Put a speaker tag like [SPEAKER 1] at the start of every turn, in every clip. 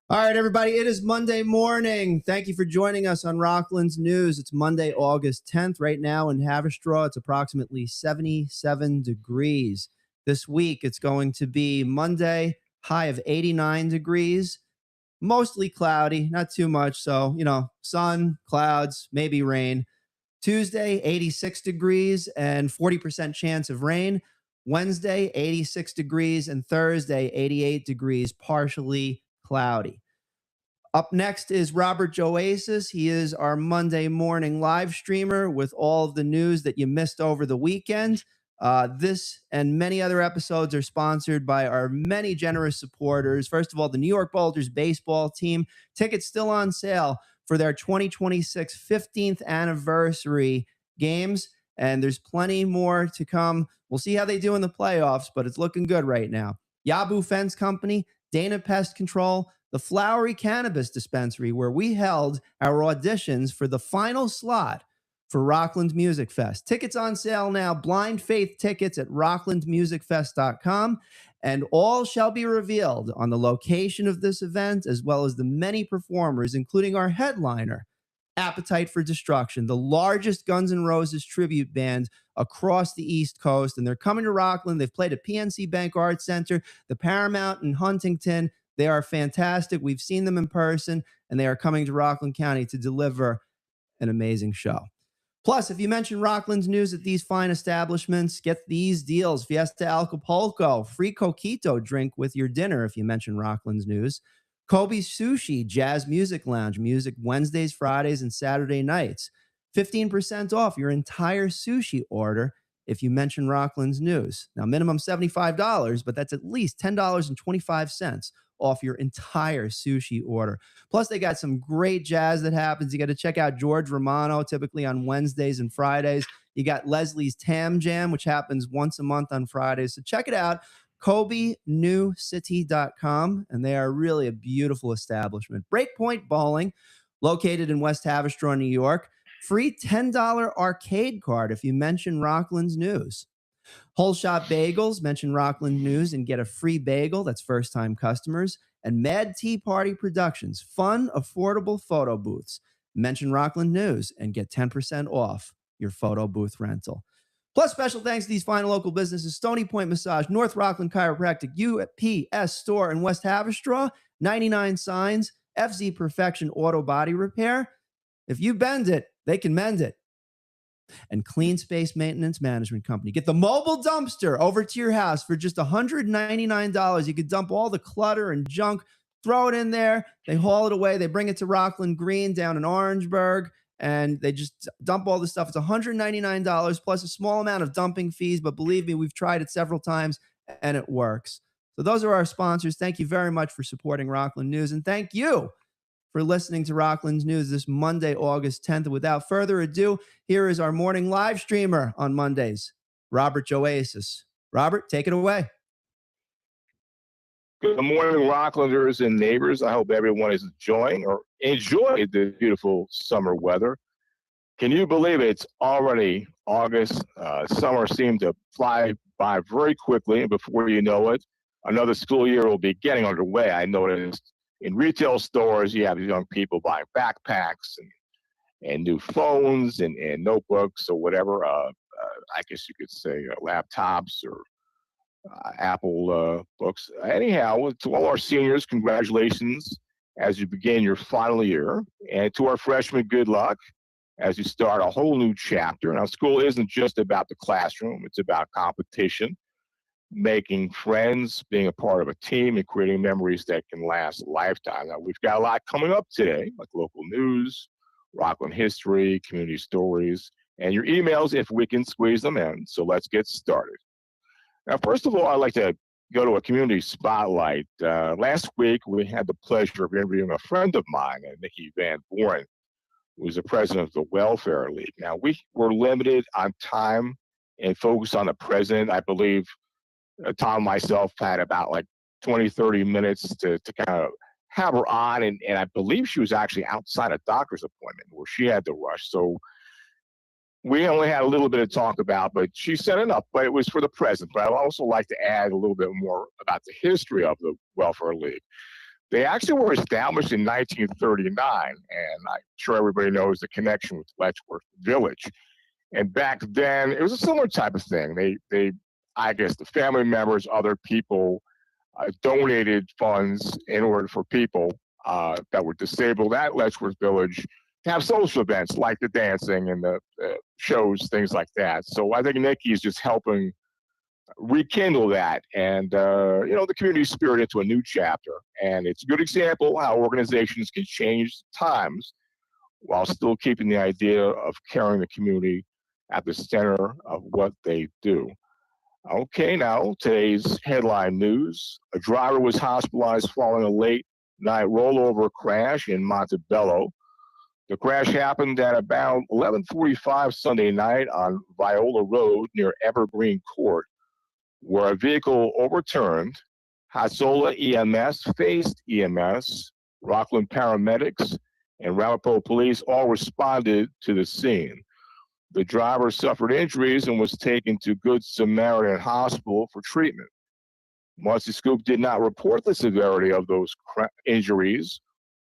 [SPEAKER 1] All right, everybody, it is Monday morning. Thank you for joining us on Rockland's News. It's Monday, August 10th. Right now in Haverstraw, it's approximately 77 degrees. This week, it's going to be Monday, high of 89 degrees, mostly cloudy, not too much. So, sun, clouds, maybe rain. Tuesday, 86 degrees and 40% chance of rain. Wednesday, 86 degrees, and Thursday, 88 degrees, partially cloudy. Up next is Robert Oasis. He is our Monday morning live streamer with all of the news that you missed over the weekend. This and many other episodes are sponsored by our many generous supporters. First of all, the New York Boulders baseball team. Tickets still on sale for their 2026 15th anniversary games, and there's plenty more to come. We'll see how they do in the playoffs, but it's looking good right now. Yabu Fence Company, Dana Pest Control, the Flowery Cannabis Dispensary, where we held our auditions for the final slot for Rockland Music Fest. Tickets on sale now, blind faith tickets at rocklandmusicfest.com, and all shall be revealed on the location of this event, as well as the many performers, including our headliner, Appetite for Destruction, the largest Guns N' Roses tribute band across the East Coast, and they're coming to Rockland. They've played at PNC Bank Arts Center, the Paramount in Huntington. They are fantastic. We've seen them in person, and they are coming to Rockland County to deliver an amazing show. Plus, if you mention Rockland's News at these fine establishments, get these deals. Fiesta Acapulco, free coquito drink with your dinner if you mention Rockland's News. Kobe's Sushi, Jazz Music Lounge, music Wednesdays, Fridays, and Saturday nights. 15% off your entire sushi order if you mention Rockland's News. Now, minimum $75, but that's at least $10.25 off your entire sushi order. Plus, they got some great jazz that happens. You got to check out George Romano, typically on Wednesdays and Fridays. You got Leslie's Tam Jam, which happens once a month on Fridays. So check it out. KobeNewCity.com, and they are really a beautiful establishment. Breakpoint Bowling, located in West Haverstraw, New York. Free $10 arcade card if you mention Rockland's News. Whole Shop Bagels, mention Rockland News and get a free bagel. That's first-time customers. And Mad Tea Party Productions, fun, affordable photo booths. Mention Rockland News and get 10% off your photo booth rental. Plus, special thanks to these fine local businesses: Stony Point Massage, North Rockland Chiropractic, UPS Store in West Haverstraw, 99 Signs, FZ Perfection Auto Body Repair. If you bend it, they can mend it. And Clean Space Maintenance Management Company. Get the mobile dumpster over to your house for just $199. You could dump all the clutter and junk, throw it in there. They haul it away. They bring it to Rockland Green down in Orangeburg, and they just dump all the stuff. It's $199 plus a small amount of dumping fees, but believe me, we've tried it several times, and it works. So those are our sponsors. Thank you very much for supporting Rockland News, and thank you for listening to Rockland's News this Monday, August 10th. And without further ado, here is our morning live streamer on Mondays, Robert Oasis. Robert, take it away.
[SPEAKER 2] Good morning, Rocklanders and neighbors. I hope everyone is enjoying the beautiful summer weather. Can you believe it? It's already August. Summer seemed to fly by very quickly, and before you know it, another school year will be getting underway. I noticed in retail stores, you have young people buying backpacks and new phones and notebooks or whatever. I guess you could say laptops or Apple books. Anyhow, to all our seniors, congratulations as you begin your final year. And to our freshmen, good luck as you start a whole new chapter. Now, school isn't just about the classroom. It's about competition, making friends, being a part of a team, and creating memories that can last a lifetime. Now, we've got a lot coming up today, like local news, Rockland history, community stories, and your emails if we can squeeze them in. So let's get started. Now, first of all, I'd like to go to a community spotlight. Last week, we had the pleasure of interviewing a friend of mine, Nikki Van Boren, who was the president of the Welfare League. Now, we were limited on time and focused on the president. I believe Tom and myself had about like 20, 30 minutes to kind of have her on. And I believe she was actually outside a doctor's appointment where she had to rush. So we only had a little bit to talk about, but she said enough, but it was for the president. But I'd also like to add a little bit more about the history of the Welfare League. They actually were established in 1939, and I'm sure everybody knows the connection with Letchworth Village. And back then, it was a similar type of thing. I guess the family members, other people donated funds in order for people that were disabled at Letchworth Village to have social events like the dancing and the shows, things like that. So I think Nikki is just helping rekindle that and the community spirit into a new chapter. And it's a good example how organizations can change times while still keeping the idea of carrying the community at the center of what they do. Okay, now today's headline news. A driver was hospitalized following a late night rollover crash in Montebello. The crash happened at about 11:45 Sunday night on Viola Road near Evergreen Court, where a vehicle overturned. Hasola EMS, Faced EMS, Rockland paramedics, and Ramapo police all responded to the scene. The driver suffered injuries and was taken to Good Samaritan Hospital for treatment. Muncie Scoop did not report the severity of those injuries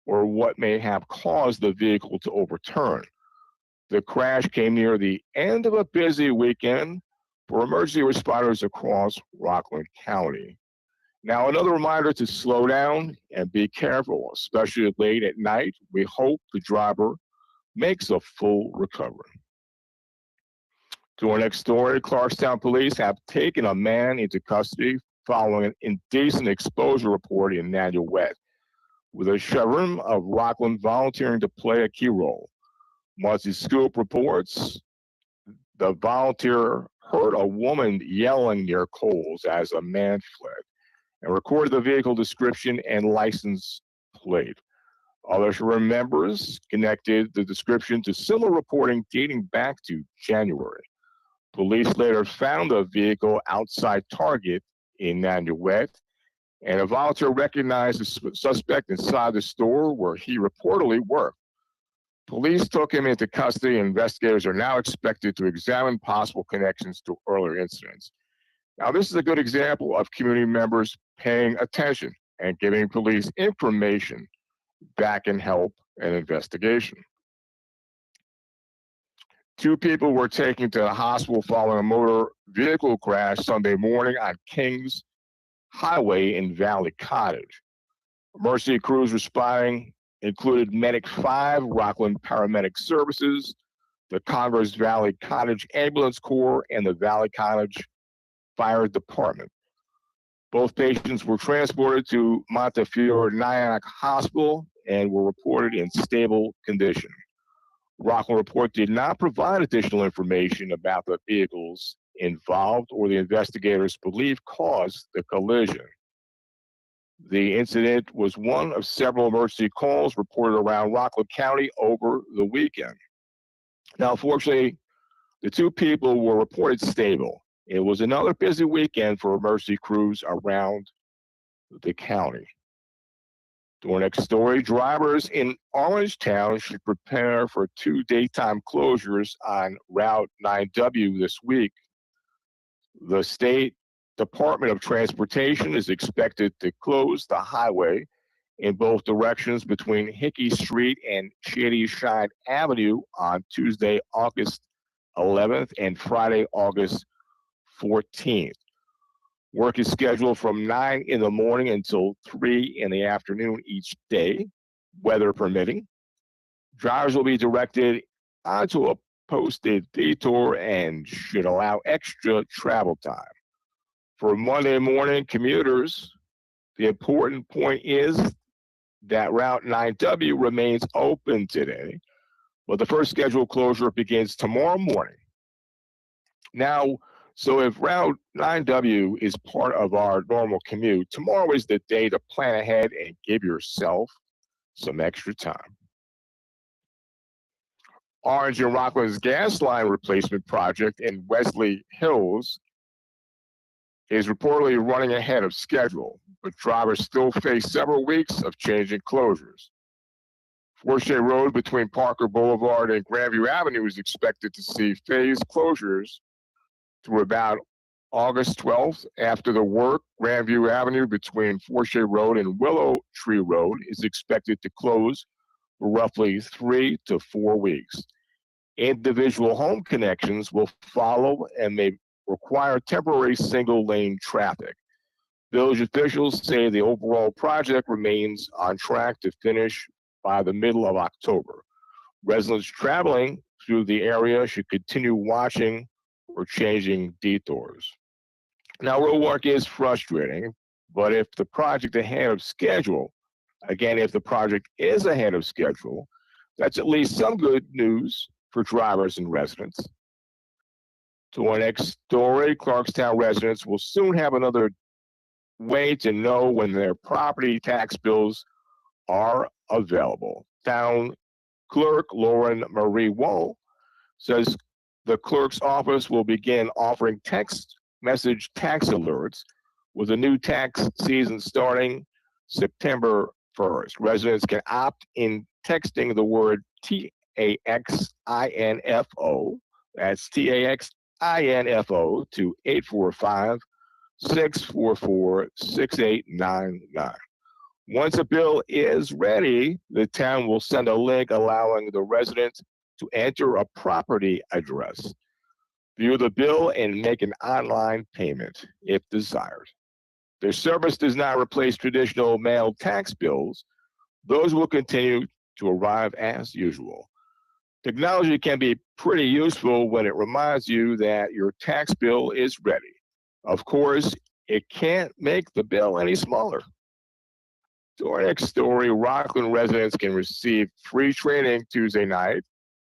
[SPEAKER 2] or what may have caused the vehicle to overturn. The crash came near the end of a busy weekend for emergency responders across Rockland County. Now, another reminder to slow down and be careful, especially late at night. We hope the driver makes a full recovery. To our next story, Clarkstown police have taken a man into custody following an indecent exposure report in Nanuet, with a chevron of Rockland volunteering to play a key role. Muncie Scoop reports the volunteer heard a woman yelling near Coles as a man fled and recorded the vehicle description and license plate. Other chevron members connected the description to similar reporting dating back to January. Police later found a vehicle outside Target in Nanuet, and a volunteer recognized the suspect inside the store where he reportedly worked. Police took him into custody, and investigators are now expected to examine possible connections to earlier incidents. Now, this is a good example of community members paying attention and giving police information that can help an investigation. 2 people were taken to the hospital following a motor vehicle crash Sunday morning on Kings Highway in Valley Cottage. Emergency crews responding included Medic 5, Rockland Paramedic Services, the Converse Valley Cottage Ambulance Corps, and the Valley Cottage Fire Department. Both patients were transported to Montefiore Nyack Hospital and were reported in stable condition. Rockland report did not provide additional information about the vehicles involved or the investigators believe caused the collision. The incident was one of several emergency calls reported around Rockland County over the weekend. Now, fortunately, the 2 people were reported stable. It was another busy weekend for emergency crews around the county. To our next story, drivers in Orangetown should prepare for 2 daytime closures on Route 9W this week. The State Department of Transportation is expected to close the highway in both directions between Hickey Street and Shady Shine Avenue on Tuesday, August 11th and Friday, August 14th. Work is scheduled from 9 in the morning until 3 in the afternoon each day, weather permitting. Drivers will be directed onto a posted detour and should allow extra travel time. For Monday morning commuters, the important point is that Route 9W remains open today, but the first scheduled closure begins tomorrow morning. Now, so if Route 9W is part of our normal commute, tomorrow is the day to plan ahead and give yourself some extra time. Orange and Rockland's gas line replacement project in Wesley Hills is reportedly running ahead of schedule, but drivers still face several weeks of changing closures. Forshey Road between Parker Boulevard and Grandview Avenue is expected to see phased closures through about August 12th. After the work, Grandview Avenue between Forshey Road and Willow Tree Road is expected to close for roughly 3 to 4 weeks. Individual home connections will follow and may require temporary single-lane traffic. Village officials say the overall project remains on track to finish by the middle of October. Residents traveling through the area should continue watching or changing detours. Now, road work is frustrating, but if the project ahead of schedule, again, if the project is ahead of schedule, that's at least some good news for drivers and residents. To our next story, Clarkstown residents will soon have another way to know when their property tax bills are available. Town Clerk Lauren Marie Wall says the clerk's office will begin offering text message tax alerts with a new tax season starting September 1st. Residents can opt in texting the word TAXINFO, that's TAXINFO, to 845-644-6899. Once a bill is ready, the town will send a link allowing the resident to enter a property address, view the bill, and make an online payment if desired. The service does not replace traditional mail tax bills. Those will continue to arrive as usual. Technology can be pretty useful when it reminds you that your tax bill is ready. Of course, it can't make the bill any smaller. To our next story, Rockland residents can receive free training Tuesday night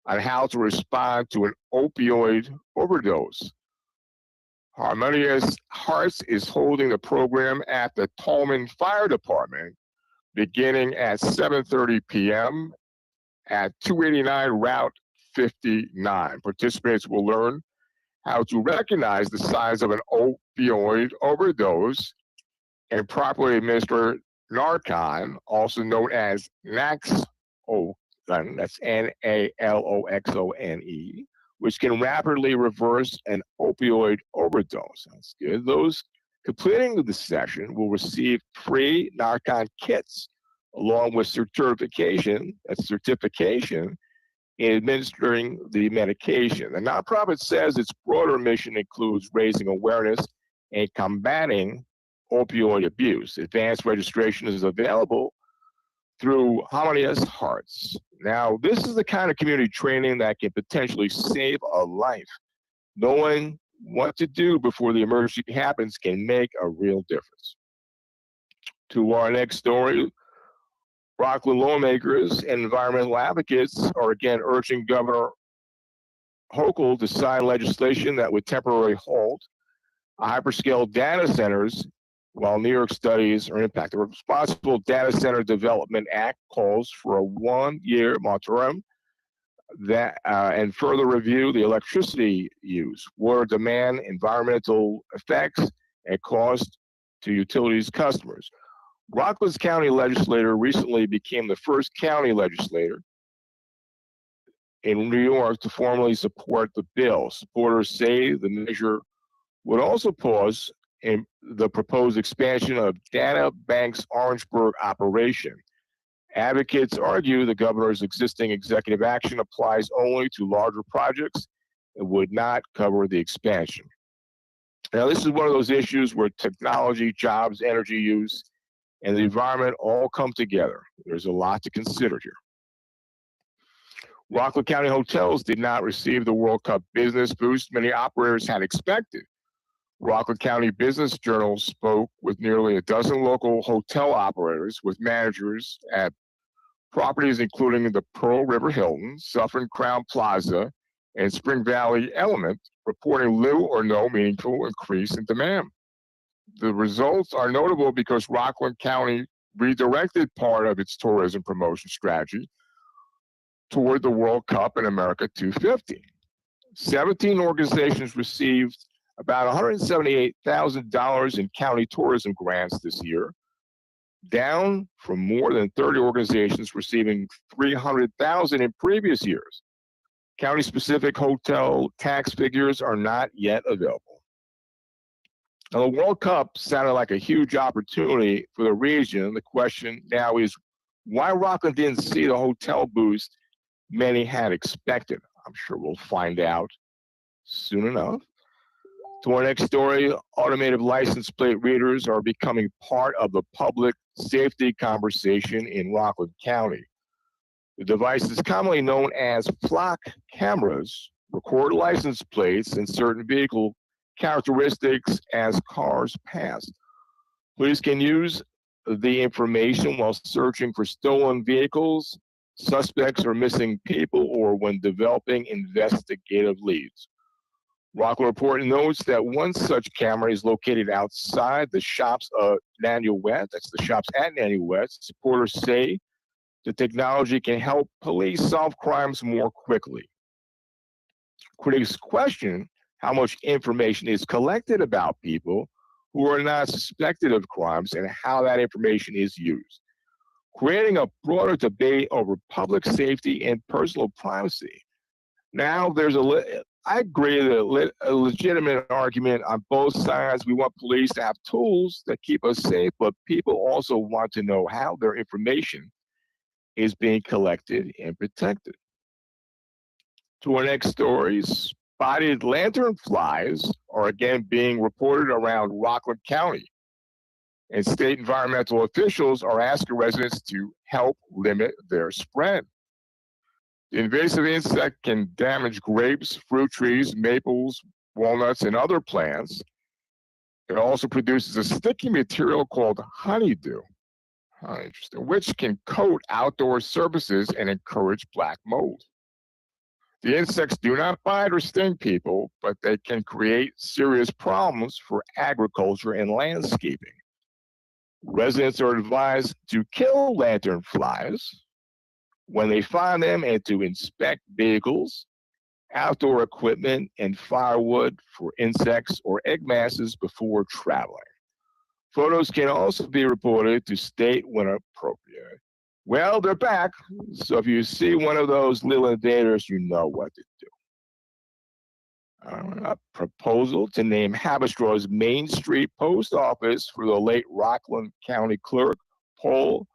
[SPEAKER 2] on how to respond to an opioid overdose. Harmonious Hearts is holding a program at the Tolman Fire Department beginning at 7:30 p.m. at 289 Route 59. Participants will learn how to recognize the signs of an opioid overdose and properly administer Narcan, also known as Naloxone, that's Naloxone, which can rapidly reverse an opioid overdose. That's good. Those completing the session will receive free Narcan kits along with certification in administering the medication. The nonprofit says its broader mission includes raising awareness and combating opioid abuse. Advanced registration is available through Harmonious Hearts. Now, this is the kind of community training that can potentially save a life. Knowing what to do before the emergency happens can make a real difference. To our next story, Rockland lawmakers and environmental advocates are again urging Governor Hochul to sign legislation that would temporarily halt hyperscale data centers while New York studies are impacted. The Responsible Data Center Development Act calls for a 1-year moratorium and further review the electricity use, water demand, environmental effects, and cost to utilities customers. Rockland County legislator recently became the first county legislator in New York to formally support the bill. Supporters say the measure would also pause in the proposed expansion of Data Bank's Orangeburg operation. Advocates argue the governor's existing executive action applies only to larger projects and would not cover the expansion. Now, this is one of those issues where technology, jobs, energy use, and the environment all come together. There's a lot to consider here. Rockland County hotels did not receive the World Cup business boost many operators had expected. Rockland County Business Journal spoke with nearly a dozen local hotel operators with managers at properties including the Pearl River Hilton, Suffern Crown Plaza, and Spring Valley Element, reporting little or no meaningful increase in demand. The results are notable because Rockland County redirected part of its tourism promotion strategy toward the World Cup in America 250. 17 organizations received about $178,000 in county tourism grants this year, down from more than 30 organizations receiving $300,000 in previous years. County-specific hotel tax figures are not yet available. Now, the World Cup sounded like a huge opportunity for the region. The question now is why Rockland didn't see the hotel boost many had expected. I'm sure we'll find out soon enough. To our next story, automated license plate readers are becoming part of the public safety conversation in Rockland County. The devices, commonly known as flock cameras, record license plates and certain vehicle characteristics as cars pass. Police can use the information while searching for stolen vehicles, suspects, or missing people, or when developing investigative leads. Rockland Report notes that one such camera is located outside the shops of Nanuet. That's the shops at Nanuet. Supporters say the technology can help police solve crimes more quickly. Critics question how much information is collected about people who are not suspected of crimes and how that information is used, creating a broader debate over public safety and personal privacy. Now, I agree that a legitimate argument on both sides. We want police to have tools that keep us safe, but people also want to know how their information is being collected and protected. To our next story, spotted lanternflies are again being reported around Rockland County, and state environmental officials are asking residents to help limit their spread. The invasive insect can damage grapes, fruit trees, maples, walnuts, and other plants. It also produces a sticky material called honeydew, interesting, which can coat outdoor surfaces and encourage black mold. The insects do not bite or sting people, but they can create serious problems for agriculture and landscaping. Residents are advised to kill lanternflies when they find them and to inspect vehicles, outdoor equipment, and firewood for insects or egg masses before traveling. Photos can also be reported to state when appropriate. Well, they're back, so if you see one of those little invaders, you know what to do. A proposal to name Habistraw's Main Street Post Office for the late Rockland County Clerk, Paul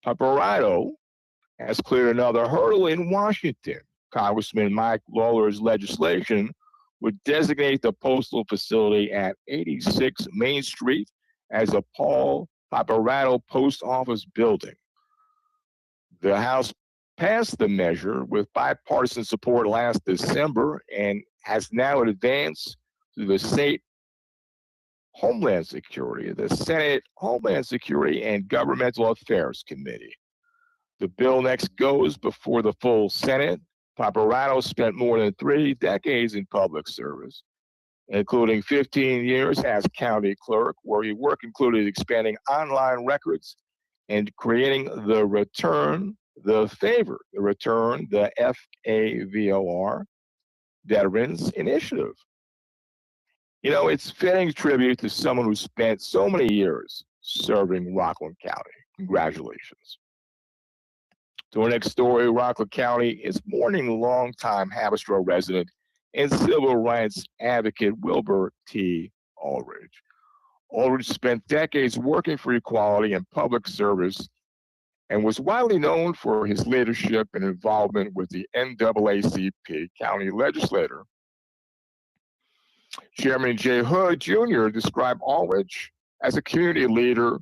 [SPEAKER 2] Paparotto, has cleared another hurdle in Washington. Congressman Mike Lawler's legislation would designate the postal facility at 86 Main Street as a Paul Paparotto Post Office building. The House passed the measure with bipartisan support last December and has now advanced to the State Homeland Security, the Senate Homeland Security and Governmental Affairs Committee. The bill next goes before the full Senate. Paparotto spent more than 3 decades in public service, including 15 years as county clerk, where his work included expanding online records and creating the FAVOR, Veterans Initiative. You know, it's fitting tribute to someone who spent so many years serving Rockland County. Congratulations. To our next story, Rockland County is mourning longtime Haverstraw resident and civil rights advocate Wilbur T. Aldridge. Aldridge spent decades working for equality and public service and was widely known for his leadership and involvement with the NAACP county legislature. Chairman J. Hood Jr. described Aldridge as a community leader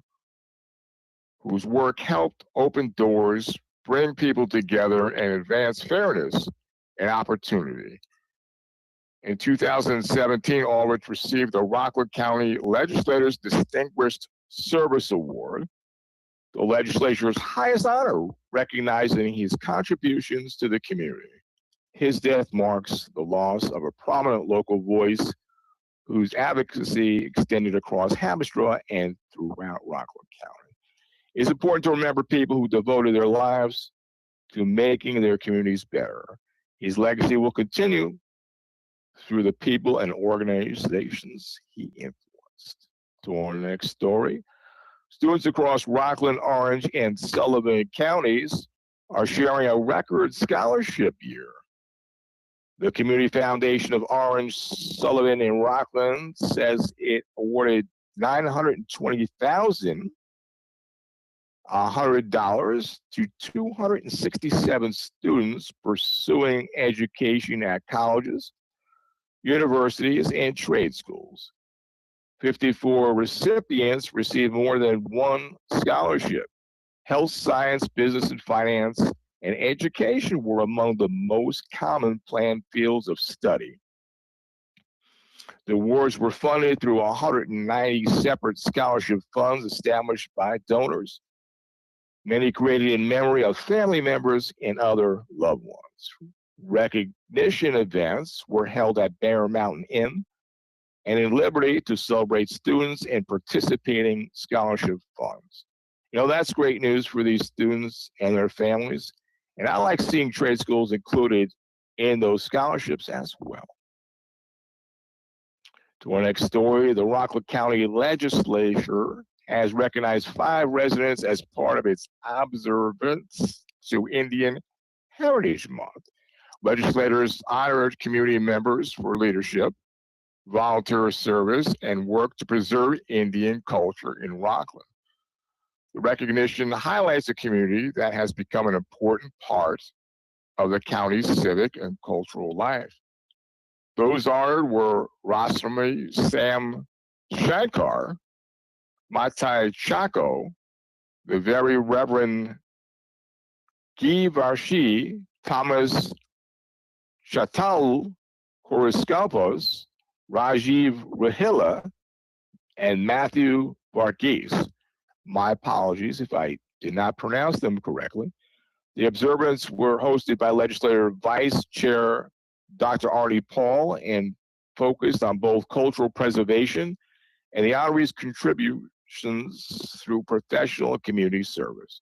[SPEAKER 2] whose work helped open doors, bring people together, and advance fairness and opportunity. In 2017, Aldridge received the Rockland County Legislator's Distinguished Service Award, the legislature's highest honor, recognizing his contributions to the community. His death marks the loss of a prominent local voice whose advocacy extended across Haverstraw and throughout Rockland County. It's important to remember people who devoted their lives to making their communities better. His legacy will continue through the people and organizations he influenced. To our next story. Students across Rockland, Orange, and Sullivan counties are sharing a record scholarship year. The Community Foundation of Orange, Sullivan, and Rockland says it awarded $920,100 to 267 students pursuing education at colleges, universities, and trade schools. 54 recipients received more than one scholarship. Health science, business and finance, and education were among the most common planned fields of study. The awards were funded through 190 separate scholarship funds established by donors, many created in memory of family members and other loved ones. Recognition events were held at Bear Mountain Inn and in Liberty to celebrate students and participating scholarship funds. You know, that's great news for these students and their families. And I like seeing trade schools included in those scholarships as well. To our next story, the Rockland County Legislature has recognized 5 residents as part of its observance to Indian Heritage Month. Legislators honored community members for leadership, volunteer service, and work to preserve Indian culture in Rockland. The recognition highlights a community that has become an important part of the county's civic and cultural life. Those honored were Rasmi Sam Shankar, Matai Chaco, the Very Reverend Guy Varshi, Thomas Chatal Horoskopos, Rajiv Rahila, and Matthew Varghese. My apologies if I did not pronounce them correctly. The observances were hosted by Legislator Vice Chair Dr. Artie Paul and focused on both cultural preservation and the honorees' contributions through professional and community service.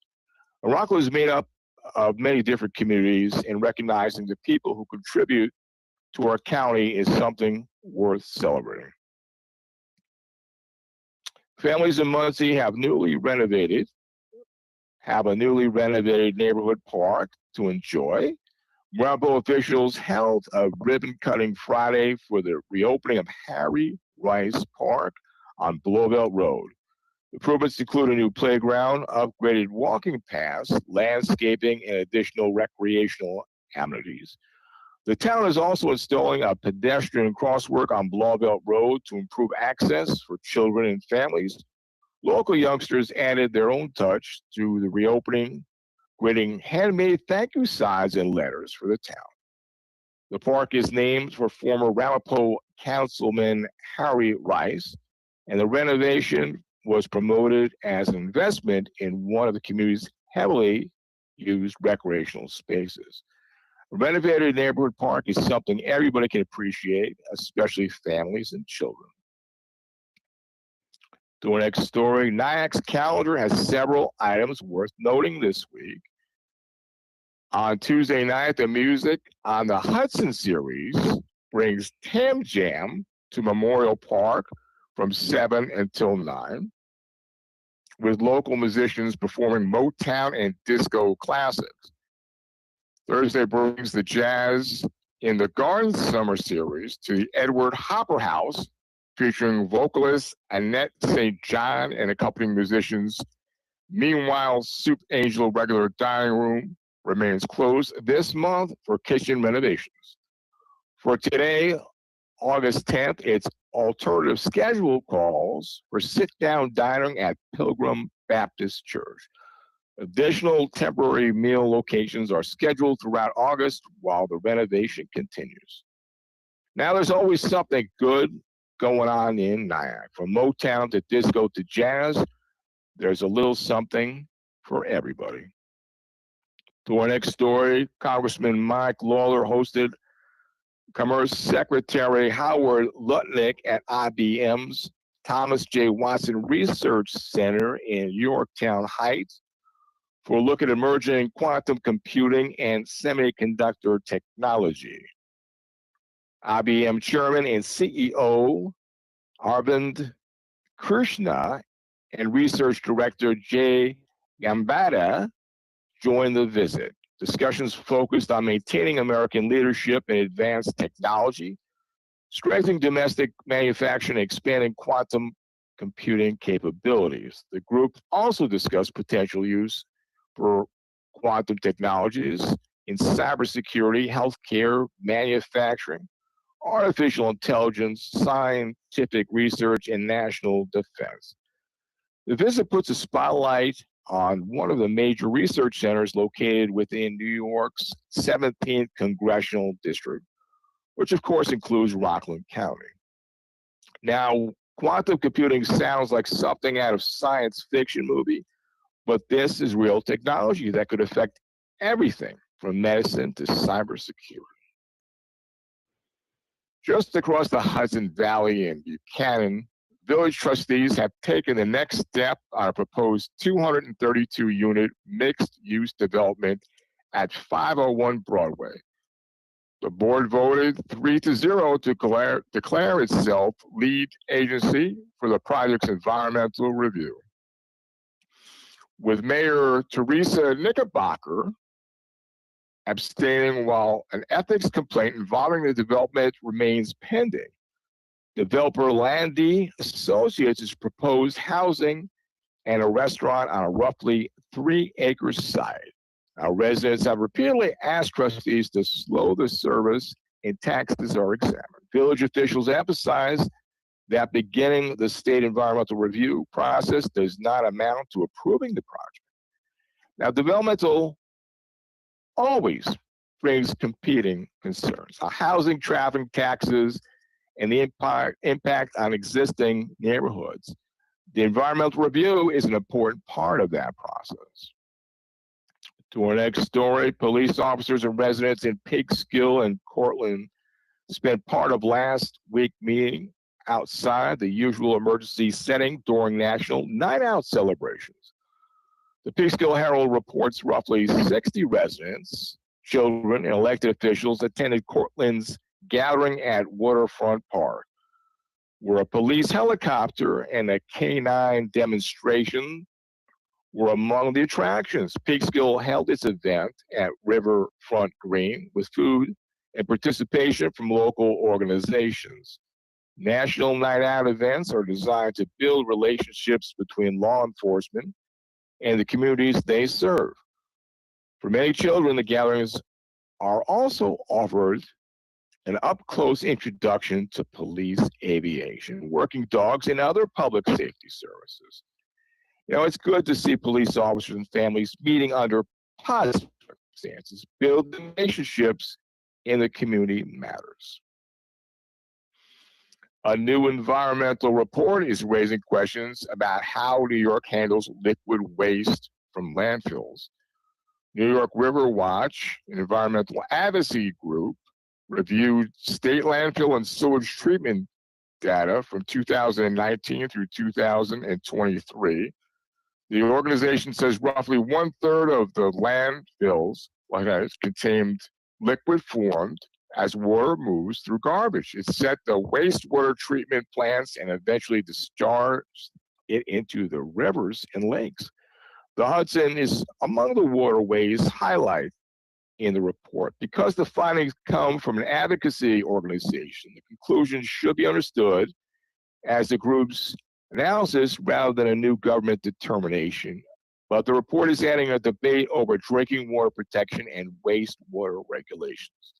[SPEAKER 2] Rockland is made up of many different communities, and recognizing the people who contribute to our county is something worth celebrating. Families in Muncie have a newly renovated neighborhood park to enjoy. Brownsville officials held a ribbon-cutting Friday for the reopening of Harry Rice Park on Blowbelt Road. Improvements include a new playground, upgraded walking paths, landscaping, and additional recreational amenities. The town is also installing a pedestrian crosswalk on Blowbelt Road to improve access for children and families. Local youngsters added their own touch to the reopening, creating handmade thank you signs and letters for the town. The park is named for former Ramapo Councilman Harry Rice, and the renovation was promoted as an investment in one of the community's heavily used recreational spaces. A renovated neighborhood park is something everybody can appreciate, especially families and children. To our next story, NIAC's calendar has several items worth noting this week. On Tuesday night, the music on the Hudson series brings Tam Jam to Memorial Park from 7 until 9, with local musicians performing Motown and disco classics. Thursday brings the Jazz in the Garden Summer Series to the Edward Hopper House, featuring vocalist Annette St. John and accompanying musicians. Meanwhile, Soup Angel Regular Dining Room remains closed this month for kitchen renovations. For today, August 10th, it's alternative schedule calls for sit-down dining at Pilgrim Baptist Church. Additional temporary meal locations are scheduled throughout August while the renovation continues. Now, there's always something good going on in Nyack. From Motown to disco to jazz, there's a little something for everybody. To our next story, Congressman Mike Lawler hosted Commerce Secretary Howard Lutnick at for a look at emerging quantum computing and semiconductor technology. IBM Chairman and CEO Arvind Krishna and Research Director Jay Gambetta joined the visit. Discussions focused on maintaining American leadership in advanced technology, strengthening domestic manufacturing, and expanding quantum computing capabilities. The group also discussed potential use for quantum technologies in cybersecurity, healthcare, manufacturing, artificial intelligence, scientific research, and national defense. The visit puts a spotlight on one of the major research centers located within New York's 17th Congressional District, which of course includes Rockland County. Now, quantum computing sounds like something out of science fiction movie, but this is real technology that could affect everything from medicine to cybersecurity. Just across the Hudson Valley in Buchanan, village trustees have taken the next step on a proposed 232-unit mixed-use development at 501 Broadway. The board voted 3-0 to declare itself lead agency for the project's environmental review. With Mayor Teresa Knickerbocker abstaining while an ethics complaint involving the development remains pending. Developer Landy Associates has proposed housing and a restaurant on a roughly 3-acre site. Now, residents have repeatedly asked trustees to slow the service and taxes are examined. Village officials emphasize that beginning the state environmental review process does not amount to approving the project. Now, developmental always brings competing concerns. Housing, traffic, taxes, and the impact on existing neighborhoods. The environmental review is an important part of that process. To our next story, police officers and residents in Peekskill and Cortland spent part of last week meeting outside the usual emergency setting during National Night Out celebrations. The Peekskill Herald reports roughly 60 residents, children, and elected officials attended Cortland's gathering at Waterfront Park, where a police helicopter and a K-9 demonstration were among the attractions. Peekskill held its event at Riverfront Green with food and participation from local organizations. National Night Out events are designed to build relationships between law enforcement and the communities they serve. For many children, the gatherings are also offered an up-close introduction to police, aviation, working dogs, and other public safety services. You know, it's good to see police officers and families meeting under positive circumstances. Building relationships in the community matters. A new environmental report is raising questions about how New York handles liquid waste from landfills. New York River Watch, an environmental advocacy group, reviewed state landfill and sewage treatment data from 2019 through 2023. The organization says roughly 1/3 of the landfills contained liquid formed as water moves through garbage. It set the wastewater treatment plants and eventually discharged it into the rivers and lakes. The Hudson is among the waterways highlighted in the report. Because the findings come from an advocacy organization, the conclusions should be understood as the group's analysis rather than a new government determination. But the report is adding a debate over drinking water protection and wastewater regulations.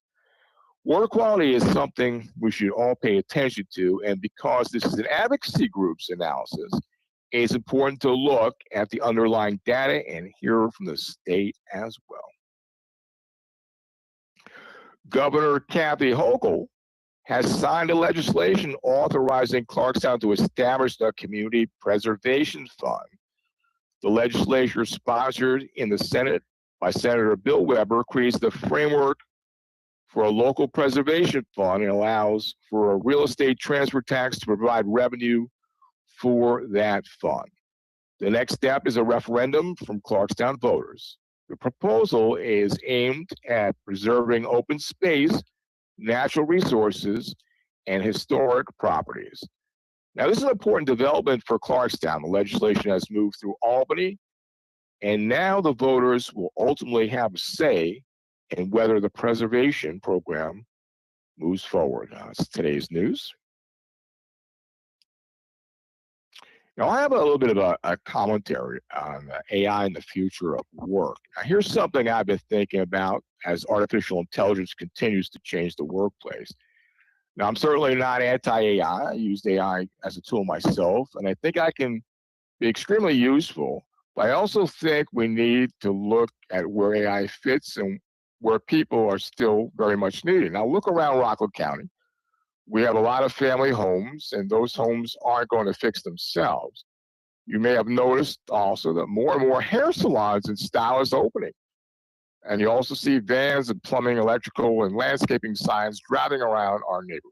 [SPEAKER 2] Water quality is something we should all pay attention to, and because this is an advocacy group's analysis, it's important to look at the underlying data and hear from the state as well. Governor Kathy Hochul has signed a legislation authorizing Clarkstown to establish a community preservation fund. The legislature, sponsored in the Senate by Senator Bill Weber, creates the framework for a local preservation fund and allows for a real estate transfer tax to provide revenue for that fund. The next step is a referendum from Clarkstown voters. The proposal is aimed at preserving open space, natural resources, and historic properties. Now, this is an important development for Clarkstown. The legislation has moved through Albany, and now the voters will ultimately have a say in whether the preservation program moves forward. That's today's news. Now, I have a little bit of a commentary on AI and the future of work. Now, here's something I've been thinking about as artificial intelligence continues to change the workplace. Now, I'm certainly not anti-AI. I use AI as a tool myself, and I think I can be extremely useful. But I also think we need to look at where AI fits and where people are still very much needed. Now, look around Rockland County. We have a lot of family homes, and those homes aren't going to fix themselves. You may have noticed also that more and more hair salons and stylists opening. And you also see vans and plumbing, electrical, and landscaping signs driving around our neighborhood.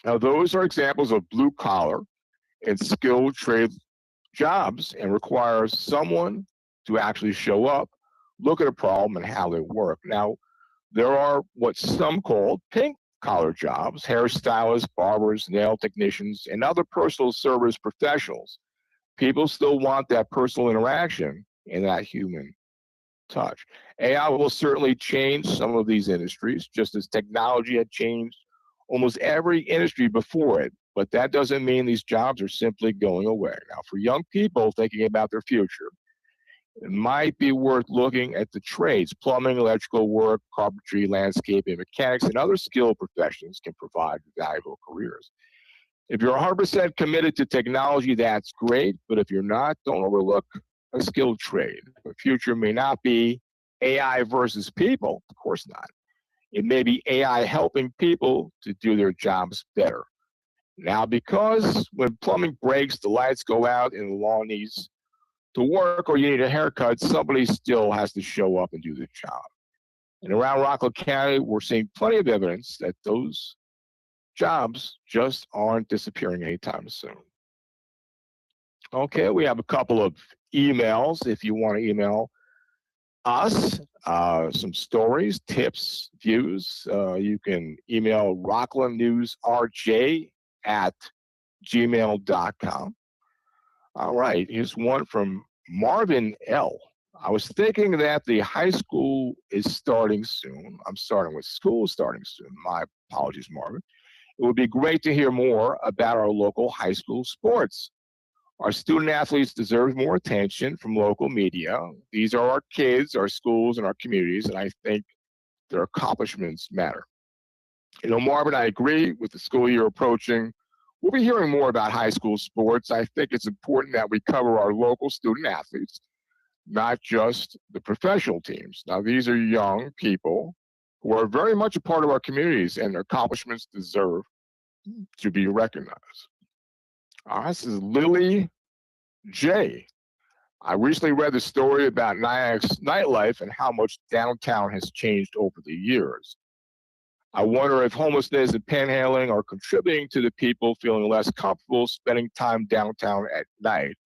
[SPEAKER 2] Now, those are examples of blue collar and skilled trade jobs and requires someone to actually show up, look at a problem, and how they work. Now, there are what some call pink collar jobs, hairstylists, barbers, nail technicians, and other personal service professionals. People still want that personal interaction and that human touch. AI will certainly change some of these industries, just as technology had changed almost every industry before it. But that doesn't mean these jobs are simply going away. Now, for young people thinking about their future, it might be worth looking at the trades. Plumbing, electrical work, carpentry, landscaping, mechanics, and other skilled professions can provide valuable careers. If you're 100% committed to technology, that's great. But if you're not, don't overlook a skilled trade. The future may not be AI versus people. Of course not. It may be AI helping people to do their jobs better. Now, because when plumbing breaks, the lights go out, and the lawn needs to work, or you need a haircut, somebody still has to show up and do the job. And around Rockland County, we're seeing plenty of evidence that those jobs just aren't disappearing anytime soon. Okay, we have a couple of emails. If you want to email us some stories, tips, views, you can email rocklandnewsrj@gmail.com. All right, here's one from Marvin L. I was thinking that the high school is starting soon. I'm starting with school starting soon. My apologies, Marvin. It would be great to hear more about our local high school sports. Our student athletes deserve more attention from local media. These are our kids, our schools, and our communities, and I think their accomplishments matter. You know, Marvin, I agree with the school year approaching. We'll be hearing more about high school sports. I think it's important that we cover our local student athletes, not just the professional teams. Now, these are young people who are very much a part of our communities, and their accomplishments deserve to be recognized. This is Lily J. I recently read the story about Nyack's nightlife and how much downtown has changed over the years. I wonder if homelessness and panhandling are contributing to the people feeling less comfortable spending time downtown at night.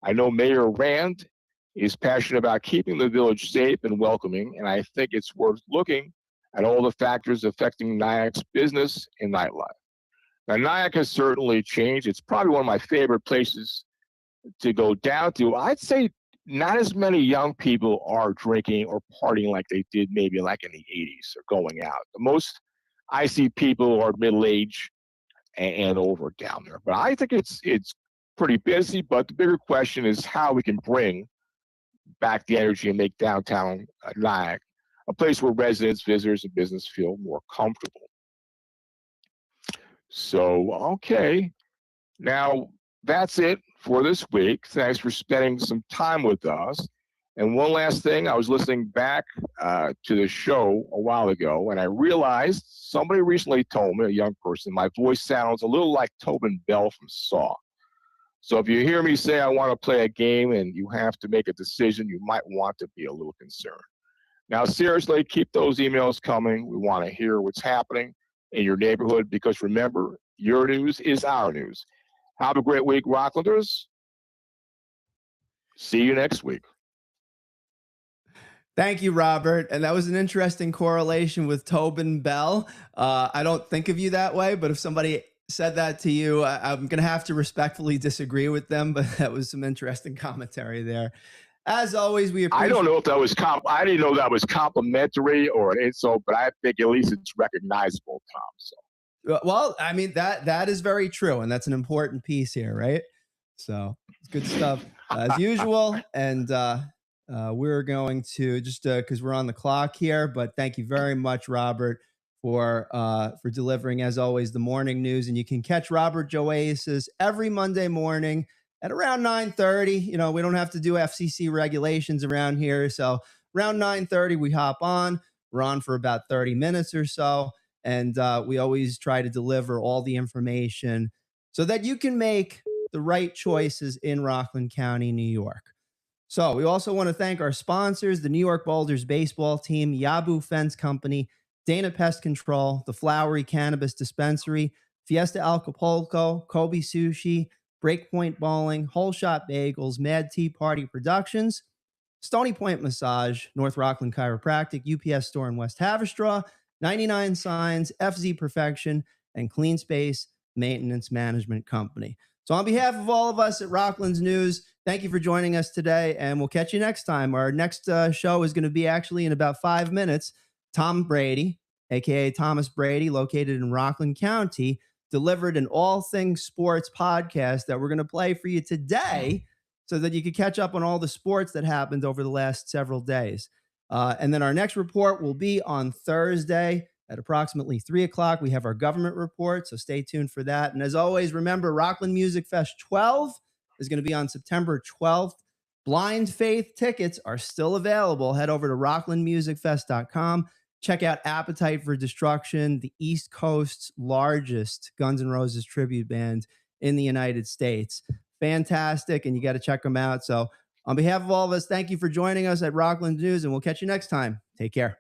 [SPEAKER 2] I know Mayor Rand is passionate about keeping the village safe and welcoming, and I think it's worth looking at all the factors affecting Nyack's business and nightlife. Now, Nyack has certainly changed. It's probably one of my favorite places to go down to. I'd say not as many young people are drinking or partying like they did maybe like in the 80s or going out. The most I see people are middle-aged and over down there. But I think it's pretty busy, but the bigger question is how we can bring back the energy and make downtown Nyack a place where residents, visitors, and business feel more comfortable. So, okay. Now, that's it for this week. Thanks for spending some time with us. And one last thing, I was listening back to the show a while ago, and I realized somebody recently told me, a young person, my voice sounds a little like Tobin Bell from Saw. So if you hear me say I want to play a game and you have to make a decision, you might want to be a little concerned. Now, seriously, keep those emails coming. We want to hear what's happening in your neighborhood because remember, your news is our news. Have a great week, Rocklanders. See you next week.
[SPEAKER 1] Thank you, Robert. And that was an interesting correlation with Tobin Bell. I don't think of you that way, but if somebody said that to you, I'm going to have to respectfully disagree with them. But that was some interesting commentary there. As always, we appreciate.
[SPEAKER 2] I don't know if that was I didn't know that was complimentary or an insult, but I think at least it's recognizable, Tom. So.
[SPEAKER 1] Well, I mean that is very true, and that's an important piece here, right? So it's good stuff as usual, and we're going to just because we're on the clock here, but thank you very much, Robert, for delivering as always the morning news, and you can catch Robert Joasis every Monday morning at around 9:30. You know, we don't have to do FCC regulations around here, so around 9:30 we hop on. We're on for about 30 minutes or so. And we always try to deliver all the information so that you can make the right choices in Rockland County, New York. So we also want to thank our sponsors, the New York Boulders baseball team, Yabu Fence Company, Dana Pest Control, the Flowery Cannabis Dispensary, Fiesta Acapulco, Kobe Sushi, Breakpoint Bowling, Whole Shot Bagels, Mad Tea Party Productions, Stony Point Massage, North Rockland Chiropractic, UPS Store in West Haverstraw, 99 Signs, FZ Perfection, and Clean Space Maintenance Management Company. So on behalf of all of us at Rockland's News, thank you for joining us today, and we'll catch you next time. Our next show is going to be actually in about 5 minutes. Tom Brady, a.k.a. Thomas Brady, located in Rockland County, delivered an all things sports podcast that we're going to play for you today so that you can catch up on all the sports that happened over the last several days. And then our next report will be on Thursday at approximately 3 o'clock. We have our government report, so stay tuned for that. And as always, remember, Rockland Music Fest 12 is going to be on September 12th. Blind Faith tickets are still available. Head over to rocklandmusicfest.com. Check out Appetite for Destruction, the East Coast's largest Guns N' Roses tribute band in the United States. Fantastic, and you got to check them out. So on behalf of all of us, thank you for joining us at Rockland News, and we'll catch you next time. Take care.